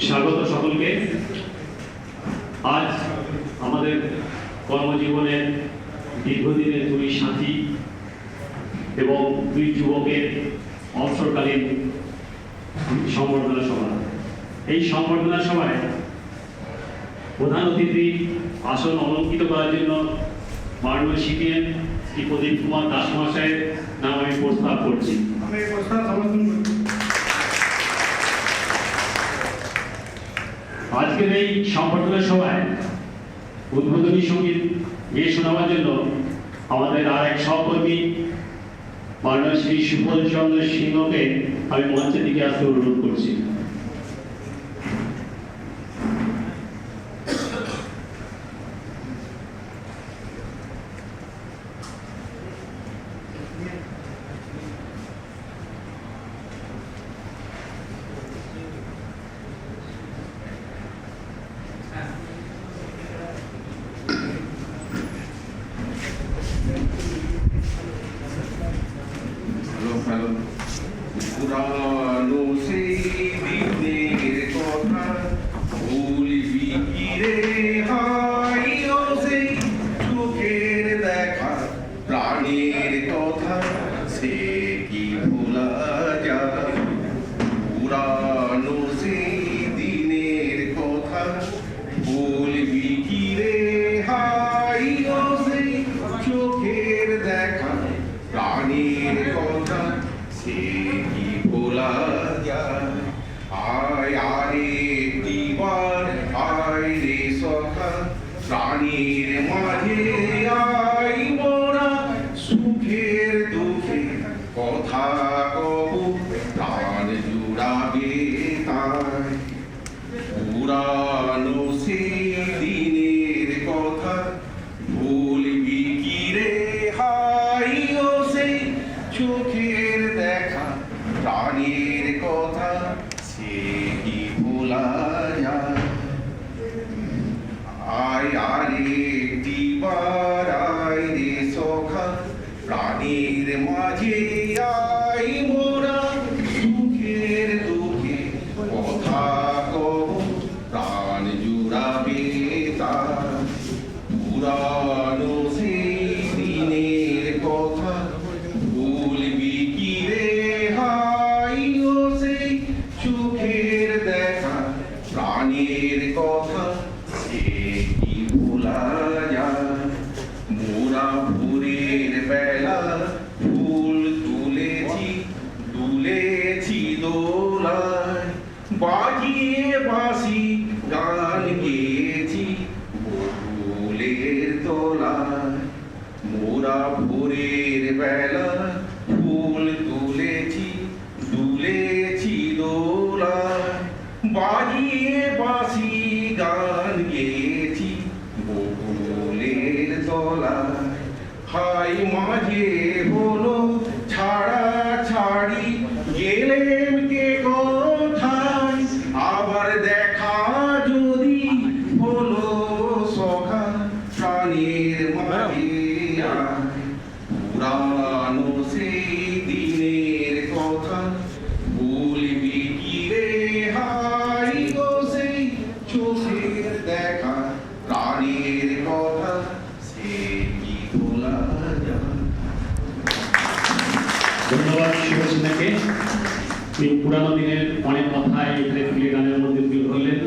স্বাগত সকলকে। আজ আমাদের কর্মজীবনের দীর্ঘদিনের দুই সাথী এবং দুই যুবকের অবসরকালীন সংবর্ধনা সভা। এই সংবর্ধনা সভায় প্রধান অতিথি আসন অলঙ্কৃত করার জন্য মাননীয় সিপিএম শ্রী প্রদীপ কুমার দাস মহাশয়ের নাম আমি প্রস্তাব করছি। আজকের এই সংবর্ধনা সভায় উদ্বোধনী সঙ্গীত গেয়ে শোনাবার জন্য আমাদের আর এক সহকর্মী মাননীয় শ্রী সুবল চন্দ্র সিংহকে আমি মঞ্চের দিকে আসতে অনুরোধ করছি। পুরানো সেই দিনের কথা ভুলবি কি রে হাই ও সেই চোখের দেখা প্রাণের কথা সে কি ভোলা যায়। পুরানো সেই দিনের কথা ভুলবি কি রে হাই ও সেই চোখের দেখা প্রাণের কথা সে কি ভোলা যায়। আয় আরে দিবার আয় রে সখা প্রাণীর মাঝে আয় মোরা সুখের দুঃখে কথা কব প্রাণ জুড়াবে তাই। পুরানো সেই দিনের কথা ভুলবি কি রে হাই ও সেই চোখের দেখা প্রাণীর কথা সে কি ভোলা যায়। আয় আরে দিবার আয় রে সখা প্রাণীর মাঝে আয় মোরা সুখের দুঃখে কথা কব প্রাণ জুড়াবে তার। পুরানো সেই দিনের কথা ভুলবি কি রে হাই ও সেই চোখের দেখা প্রাণের কথা সে কি ভোলা যায়। মোরা ভোরের বেলা ফুল তুলেছি দুলেছি দোলায় বাজিয়ে বাঁশি গান গেয়েছি বকুলের তলায়। মোরা ভোরের বেলা ফুল তুলেছি দুলেছি দোলায় বাজিয়ে বাঁশি গান গেয়েছি বকুলের তলায়। হাই মাঝে হলো ছাড়া ছাড়ি গেলেন কে কোথায় আবার দেখা যদি হলো সখা প্রাণীর মাঝে আয়। পুরানো সেই দিনের কথা ভুলবি কি রে হাই গো সেই চোখের দেখা প্রাণীর কথা সে কি ভোলা যায়। ধন্যবাদ শিবসেনাকে। এই পুরানো দিনের অনেক কথাই এখানে গানের মধ্যে তুলে ধরলেন।